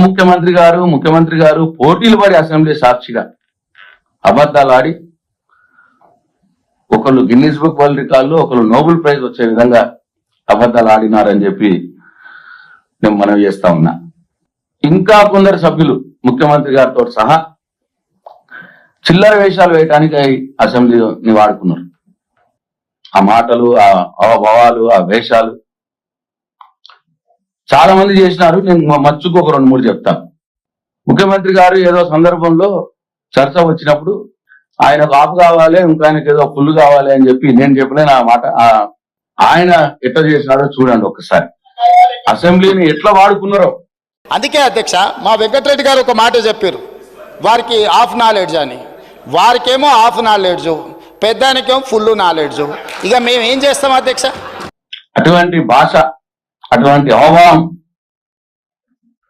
ముఖ్యమంత్రి గారు పోటీలు పడి అసెంబ్లీ సాక్షిగా అబద్ధాలు ఆడి ఒకళ్ళు గిన్నీస్ బుక్ వరల్డ్ రికార్డులో ఒకళ్ళు నోబెల్ ప్రైజ్ వచ్చే విధంగా అబద్ధాలు ఆడినారని చెప్పి నేను మనవి చేస్తా ఉన్నా. ఇంకా కొందరు సభ్యులు ముఖ్యమంత్రి గారితో సహా చిల్లర వేషాలు వేయటానికి అసెంబ్లీని వాడుకున్నారు. ఆ మాటలు, ఆ అవభావాలు, ఆ వేషాలు చాలా మంది చేసినారు. నేను మచ్చుకు ఒక 2-3 చెప్తాను. ముఖ్యమంత్రి గారు ఏదో సందర్భంలో చర్చ వచ్చినప్పుడు ఆయనకు ఆపు కావాలి, ఇంకా ఆయనకు ఏదో ఫుల్ కావాలి అని చెప్పి నేను చెప్పలేను ఆ మాట. ఆయన ఎట్లా చేసినాడో చూడండి ఒక్కసారి, అసెంబ్లీని ఎట్లా వాడుకున్నారో. అందుకే అధ్యక్ష, మా వెంకటరెడ్డి గారు ఒక మాట చెప్పారు, వారికి హాఫ్ నాలెడ్జ్ అని. వారికేమో హాఫ్ నాలెడ్జ్, పెద్దానికేమో ఫుల్ నాలెడ్జ్. ఇక మేము ఏం చేస్తాం అధ్యక్ష? అటువంటి భాష, అటువంటి అవభావం